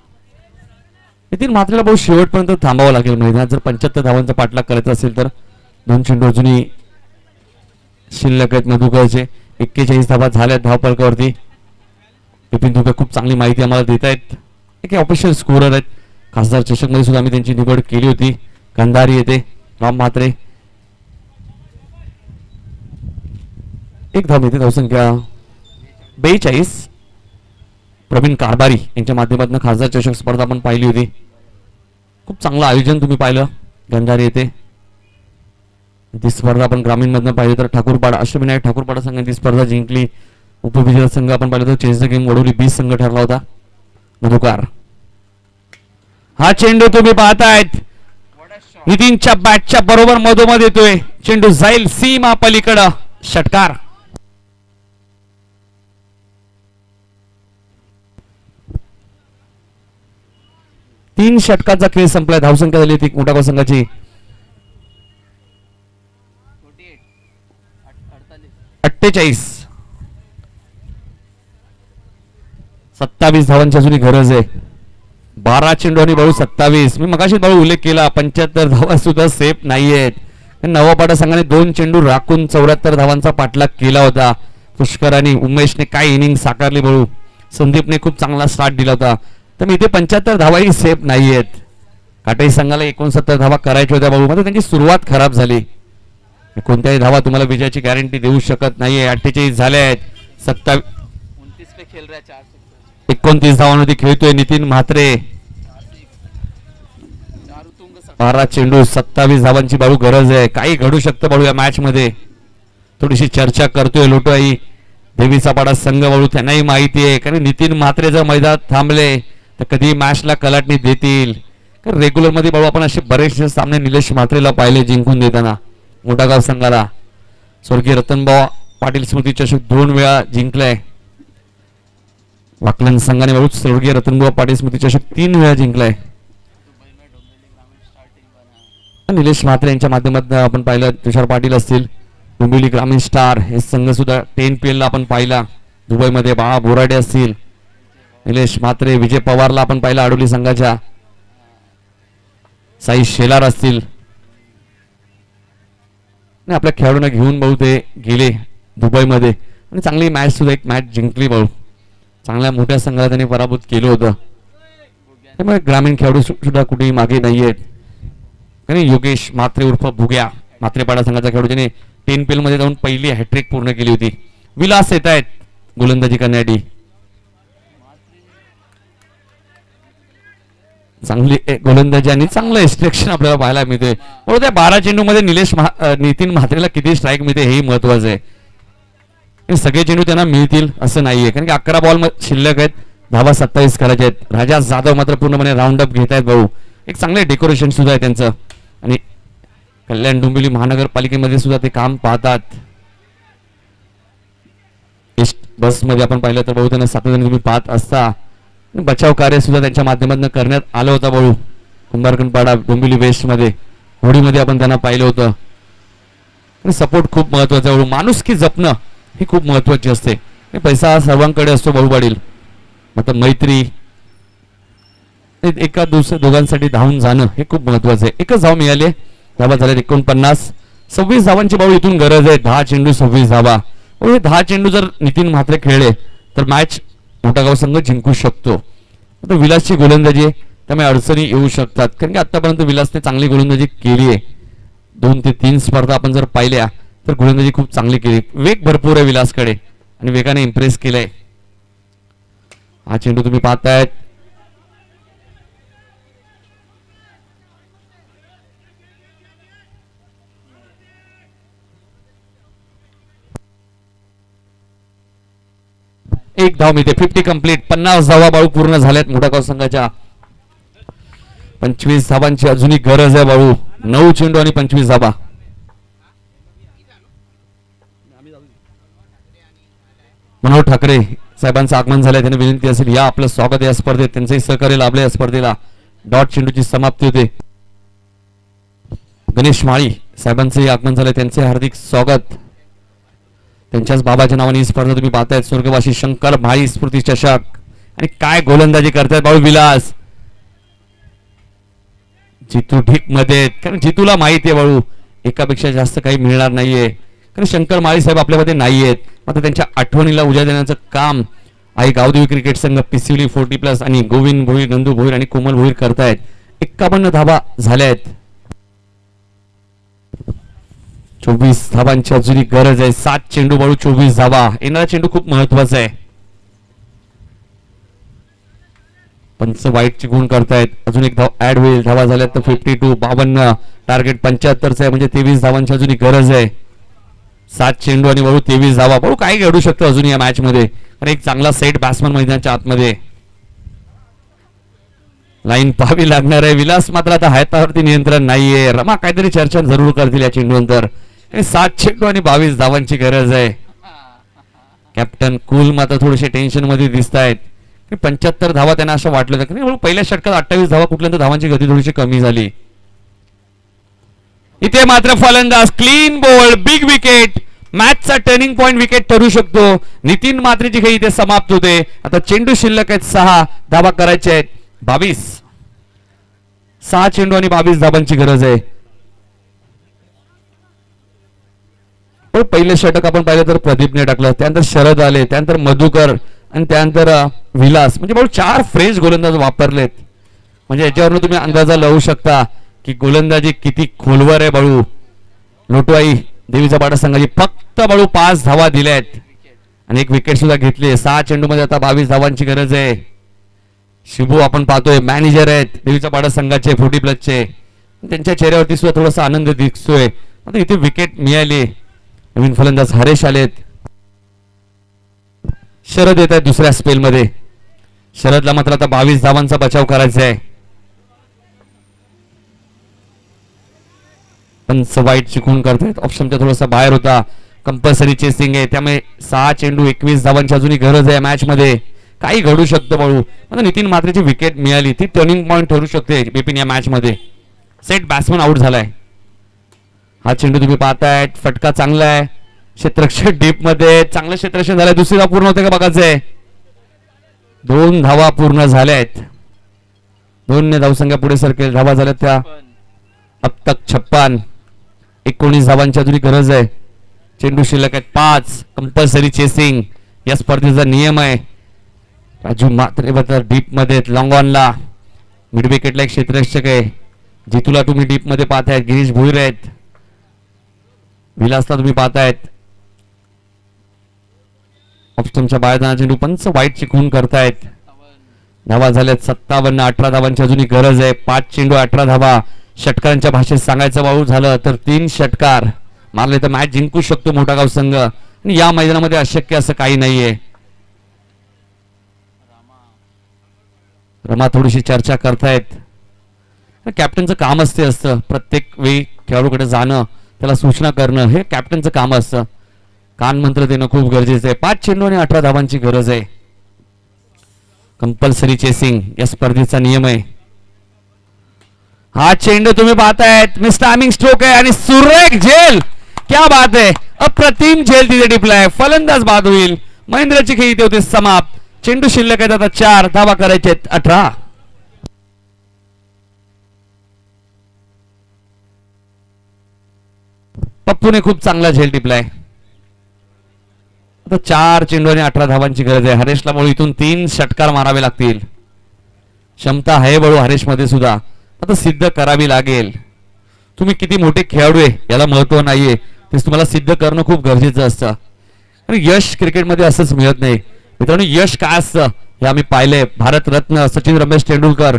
येथील मात्रेला बहुत शेवटपर्यंत थांबावं लागेल मैदानात जर 75 धावांचा पाठलाग करायचा असेल तर. 2 चेंडू अजूनही शिल्लक आहेत मधुकरचे. 41 धावा झाल्यात धावफलकावरती. बिपिन दुबे खूप चांगली माहिती आम्हाला देत आहेत. एक ऑफिशियल स्कोरर आहेत. खासदार चषक मध्ये सुद्धा आम्ही त्यांची निवड केली होती. गंधारी येते राम म्हात्रे. 1 धाव मिळते. धावसंख्या 42. प्रवीण कारभारी यांच्या माध्यमातून खासदार चषक स्पर्धा आपण पाहिली होती. खूप चांगलं आयोजन तुम्ही पाहिलं. गंधारी येते. ती स्पर्धा आपण ग्रामीण मधनं पाहिली तर ठाकूरपाडा अष्टविनायक ठाकूरपाडा संघाने ती स्पर्धा जिंकली. उपविजेता संघ आपण पाहिलं तर चेस द गेम वडोली 20 संघ ठरला होता. मधुकार. हा चेंडू तुम्ही पाहतायत नितीनच्या बॅटच्या बरोबर मधोमध येतोय. चेंडू जाईल सीमा पलीकडं. षटकार. तीन षटकाचा खेळ संपलाय. धावसंख्या झाली ती मोठा संघाची 48. 27 धावांची अजूनही गरज आहे. 12 चेंडू आणि बाळू 27. मी मगाशी बाळू उल्लेख केला 75 धावा सुद्धा सेफ नाहीयेत. नवापाडा संघाने 2 चेंडू राखून 74 धावांचा पाठलाग केला होता. पुष्कर आणि उमेशने काय इनिंग साकारली बाळू. संदीपने खूप चांगला स्टार्ट दिला होता. तर इथे 75 धावाही सेफ नाहीयेत. काटाई संघाला 69 धावा करायच्या होत्या बाळू. मात्र त्यांची सुरुवात खराब झाली. कोणत्याही धावा तुम्हाला विजयाची गॅरंटी देऊ शकत नाहीये. 48 झाले आहेत. 29 धावांमध्ये खेळतोय नितीन म्हात्रे. 12 चेंडू 27 धावांची बाळू गरज आहे. काही घडू शकतं बाळू या मॅच मध्ये. थोडीशी चर्चा करतोय लोटोई देवीचा पाडा संघ बाळू. त्यांनाही माहिती आहे कारण नितीन म्हात्रे जर मैदानात थांबले तर कधी मॅचला कलाटणी देतील. कारण रेग्युलर मध्ये बाळू आपण असे बरेचसे सामने निलेश म्हात्रेला पाहिले जिंकून देताना मोठा गाव संघाला. स्वर्गीय रतनभाऊ पाटील स्मृती चषक 2 वेळा जिंकलाय. वाकलन संघाने बाळू स्वर्गीय रतनभाऊ पाटील स्मृती चषक 3 वेळा जिंकलाय. निलेश म्हात्रे यांच्या माध्यमातून आपण पाहिलं. तुषार पाटील असतील डोंबिवली ग्रामीण स्टार हे संघ सुद्धा 10PL ला आपण पाहिला. दुबईमध्ये बाळा बोराडे असतील. निलेश म्हात्रे विजय पवारला आपण पाहिलं आडोली संघाच्या. साई शेलार असतील. आपल्या खेळाडूंना घेऊन भाऊ ते गेले दुबईमध्ये आणि चांगली मॅच सुद्धा एक मॅच जिंकली भाऊ. चांगल्या मोठ्या संघाला त्यांनी पराभूत केलं होतं. त्यामुळे ग्रामीण खेळाडू सुद्धा कुठेही मागे नाहीयेत. आणि योगेश म्हात्रे उर्फ भुग्या म्हात्रेपाडा संघाचा खेळाडू ज्याने 10PL मध्ये जाऊन पहिली हॅट्रिक पूर्ण केली होती. विलास येत आहेत गोलंदाजी करण्यासाठी. चांगली गोलंदाजी आणि चांगलं एक्स्ट्रॅक्शन आपल्याला पाहायला मिळते. बरोबर त्या 12 चेंडू मध्ये नितीन म्हात्रेला किती स्ट्राईक मिळते हेही महत्वाचं आहे. हे सगळे चेंडू त्यांना मिळतील असं नाहीये, कारण की 11 बॉल शिल्लक आहेत, धावा 27 करायचे आहेत. राजा जाधव मात्र पूर्णपणे राऊंड अप घेत आहेत भाऊ. एक चांगले डेकोरेशन सुद्धा आहे त्यांचं आणि कल्याण डोंबिवली महानगरपालिकेमध्ये सुद्धा ते काम पाहतात. बसमध्ये आपण पाहिलं तर भाऊ त्यांना सातत्याने तुम्ही पाहत असता. बचाव कार्य सुद्धा त्यांच्या माध्यमातून करण्यात आलं होतं भाऊ. कुंभारकणपाडा डोंबिवली वेस्ट मध्ये होडीमध्ये आपण त्यांना पाहिलं होतं. सपोर्ट खूप महत्वाचा आहे भाऊ. माणुसकी जपणं ही खूप महत्वाची असते. पैसा सर्वांकडे असतो भाऊ पाटील, मात्र मैत्री एका दोघांसाठी धावून जाणं हे खूप महत्वाचं आहे. एकच धाव मिळाली, धावा झाल्या 49. 26 धावांची भाऊ इथून गरज आहे. 10 चेंडू 26 धावा. 10 चेंडू जर नितीन म्हात्रे खेळले तर मॅच मोठागाव संघ जिंकू शकतो. आता विलासची गोलंदाजी आहे, त्यामुळे अडचणी येऊ शकतात, कारण की आतापर्यंत विलासने चांगली गोलंदाजी केली आहे. 2 ते 3 स्पर्धा आपण जर पाहिल्या तर गोलंदाजी खूप चांगली केली. वेग भरपूर आहे विलासकडे आणि वेगाने इम्प्रेस केलंय. हा चेंडू तुम्ही पाहतायत. एक धाव मिळते. 50 कंप्लीट. 50 धावा बाळू पूर्ण झाल्यात मोठागाव संघाच्या. 25 धावांची अजूनही गरज आहे बाळू. 9 चेंडू आणि 25 धावा. मनोहर ठाकरे साहेबांचं आगमन झालंय, त्यांनी विनंती असेल या आपलं स्वागत या स्पर्धेत. त्यांचंही सहकार्य लाभले या स्पर्धेला. डॉट चेंडूची समाप्ती होते. गणेश माळी साहेबांचंही आगमन झालंय, त्यांचे हार्दिक स्वागत. त्यांच्याच बाबाच्या नावाने ही स्पर्धा तुम्ही पाहतायत. स्वर्गवासी शंकर माळी स्मृती चषक. आणि काय गोलंदाजी करतायत बाळू विलास. जितू ढीक मध्ये, कारण जितूला माहिती आहे बाळू एकापेक्षा जास्त काही मिळणार नाहीये, कारण शंकर माळी साहेब आपल्यामध्ये नाहीयेत. मात्र त्यांच्या आठवणीला उजाळा देण्याचं काम आई गावदेवी क्रिकेट संघ, पिसिवली 40+ आणि गोविंद भोईर, नंदू भोईर आणि कोमल भोईर करतायत. 51 धावा झाल्या आहेत. 24 धावांची अजूनही गरज आहे. 7 चेंडू बाळू 24 धावा. येणारा चेंडू खूप महत्वाचा आहे. पंच वाईटची गुण करतायत. अजून एक धाव ऍड होईल. धावा झाल्यात तर 52. 52 टार्गेट 75चं आहे, म्हणजे 23 धावांची अजूनही गरज आहे. 7 चेंडू आणि बाळू 23 धावा. बाळू काय घडू शकतं अजून या मॅच मध्ये, आणि एक चांगला सेट बॅट्समन मैदानाच्या आतमध्ये. लाईन पाहावी लागणार आहे. विलास मात्र आता हातावरती नियंत्रण नाहीये. रमा काहीतरी चर्चा जरूर करतील या चेंडूनंतर. 7 चेंडू आणि 22 धावांची गरज आहे. कॅप्टन कुल मात्र थोडेसे टेन्शन मध्ये दिसत आहेत. 75 धावा त्यांना असं वाटलं होतं की पहिल्या षटकात 28 धावा कुठल्यानंतर धावांची गती थोडीशी कमी झाली. इथे मात्र फलंदाज क्लीन बॉल, बिग विकेट. मॅचचा टर्निंग पॉइंट विकेट ठरू शकतो. नितीन म्हात्रेची खेळी इथे समाप्त होते. आता चेंडू शिल्लक आहेत 6 धावा करायचे आहेत. 22. 6 चेंडू आणि 22 धावांची गरज आहे. पहिले षटक आपण पाहिलं तर प्रदीपने टाकलं, त्यानंतर शरद आले, त्यानंतर मधुकर आणि त्यानंतर विलास. म्हणजे बाळू 4 फ्रेश गोलंदाज वापरलेत. म्हणजे याच्यावरून तुम्ही अंदाजा लावू शकता की गोलंदाजी किती खोलवर आहे बाळू. लोटवाई देवीचा पाडा संघाची फक्त बाळू 5 धावा दिल्यात आणि एक विकेट सुद्धा घेतली. 6 चेंडू मध्ये आता 22 धावांची गरज आहे. शिबू आपण पाहतोय मॅनेजर आहेत देवीचा पाडा संघाचे 40+चे. त्यांच्या चेहऱ्यावरती सुद्धा थोडासा आनंद दिसतोय. आता इथे विकेट मिळाली. नवीन फलंदाज हरेश आलेत. शरद येत आहे दुसऱ्या स्पेल मध्ये. शरदला मात्र आता 22 धावांचा बचाव करायचा आहे. पण वाईट चिकून करतायत. ऑप्शनच्या थोडासा बाहेर होता. कंपल्सरी चेसिंग आहे, त्यामुळे 6 चेंडू 21 धावांची अजूनही गरज आहे. मॅच मध्ये काही घडू शकतं बाळू. आता नितीन म्हात्रेची विकेट मिळाली, ती टर्निंग पॉइंट ठरू शकते बिपिन या मॅच मध्ये. सेट बॅट्समन आउट झालाय. हा चेंडू तुम्ही पाहताय. फटका चांगला आहे. क्षेत्ररक्षक डीप मध्ये चांगलं क्षेत्ररक्षण झालंय. दुसरी धाव पूर्ण होते का बघायचंय. 2 धावा पूर्ण झाल्या आहेत. 2 धावसंख्या पुढे सरकेल. धावा झाल्या त्या अब तक 56. 19 धावांची अजून गरज आहे. चेंडू शिल्लक आहेत 5. कंपल्सरी चेसिंग या स्पर्धेचा नियम आहे. राजू म्हात्रे डीप मध्ये लॉंग ऑनला. मिड विकेटला एक क्षेत्ररक्षक आहे. जितूला तुम्ही डीप मध्ये पाहतायत. गिरीश भोईर आहेत. विलासला तुम्ही पाहतायत. ऑप्शनच्या बाहेर चेंडू पंच वाईट चिकून करतायत. धावा झाल्यात 57. 18 धावांची अजूनही गरज आहे. 5 चेंडू 18 धावा. षटकारांच्या भाषेत सांगायचं बाळू झालं तर 3 षटकार मारले तर मॅच जिंकू शकतो मोठागाव संघ. आणि या मैदानामध्ये अशक्य असं काही नाहीये. रमा थोडीशी चर्चा करतायत. कॅप्टनचं काम असतं प्रत्येक वेळी खेळाडूकडे जाणं, त्याला सूचना करणं हे कॅप्टनचं काम असतं. कान मंत्र देणं खूप गरजेचं आहे. 5 चेंडू आणि 18 धावांची गरज आहे. कंपल्सरी चेसिंग या स्पर्धेचा नियम आहे. हा चेंडू तुम्ही पाहतायत मिस टायमिंग स्ट्रोक आहे आणि सुरेख झेल. क्या बात आहे. अप्रतिम झेल तिथे टिपलाय. फलंदाज बाद होईल. महेंद्रची खेळी होते समाप्त. चेंडू शिल्लक आहेत आता 4 धावा करायचे 18. पप्पूने खूप चांगला झेल टिपलाय. आता 4 चेंडू आणि 18 धावांची गरज आहे. हरेशला बळू इथून 3 षटकार मारावे लागतील. क्षमता आहे बळू हरेश मध्ये सुद्धा. आता सिद्ध करावी लागेल. तुम्ही किती मोठे खेळाडू आहे याला महत्व नाहीये, ते तुम्हाला सिद्ध करणं खूप गरजेचं असतं. आणि यश क्रिकेटमध्ये असंच मिळत नाही मित्रांनो. यश काय असतं हे आम्ही पाहिलंय. भारतरत्न सचिन रमेश तेंडुलकर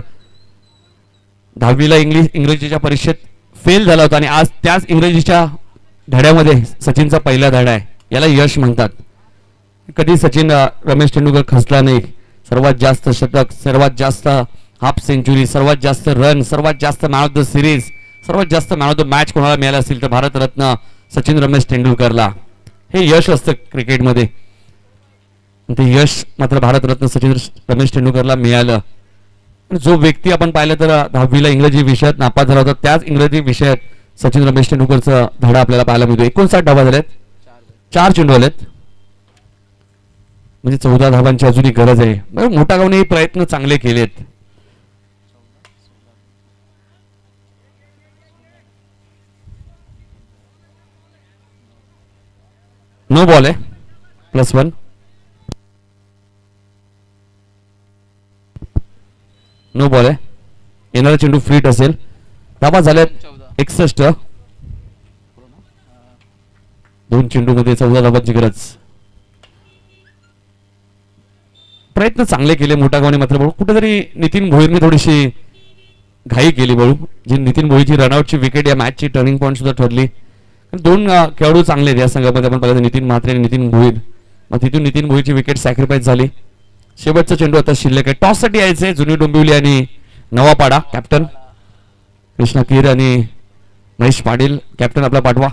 10वीला इंग्रजीच्या परीक्षेत फेल झाला होता आणि आज त्याच इंग्रजीच्या धड्यामध्ये सचिनचा पहिला धडा आहे. याला यश म्हणतात. कधी सचिन रमेश तेंडुलकर खचला नाही. सर्वात जास्त शतक, सर्वात जास्त हाफ सेंचुरी, सर्वात जास्त रन, सर्वात जास्त मॅन ऑफ द सिरीज, सर्वात जास्त मॅन ऑफ द मॅच कोणाला मिळाला असेल तर भारतरत्न सचिन रमेश तेंडुलकरला. हे यश असतं क्रिकेटमध्ये. ते यश मात्र भारतरत्न सचिन रमेश तेंडुलकरला मिळालं. जो व्यक्ती आपण पाहिलं तर 10वीला इंग्रजी विषयात नापास झाला होता, त्याच इंग्रजी विषयात सचिन रमेश तेंडुलकरचा धडा आपल्याला पाहायला मिळतो. 59 धावा झाल्यात. 4 चेंडू आलेत. म्हणजे 14 धावांची अजूनही गरज आहे. मोठा गावने प्रयत्न चांगले केलेत. नो बॉल आहे. +1. नो बॉल आहे. येणारा चेंडू फिट असेल. धावा झाल्यात 61. 2 चेंडू मध्ये 14 धावांची गरज. प्रयत्न चांगले केले मोठा गावने मात्र बळू कुठेतरी नितीन भोईरने थोडीशी घाई केली बळू. जी नितीन भोईची रनआउटची विकेट या मॅचची टर्निंग पॉईंट सुद्धा ठरली. 2 खेळाडू चांगले आहेत या संघामध्ये. आपण पाहिलं नितीन म्हात्रे आणि नितीन भोईर. मग तिथून नितीन भोईची विकेट सॅक्रिफाईस झाली. शेवटचा चेंडू आता शिल्लक आहे. टॉस साठी यायचे जुनी डोंबिवली आणि नवापाडा. कॅप्टन कृष्णा कीर आणि महेश पाटील. कॅप्टन आपला पाठवा.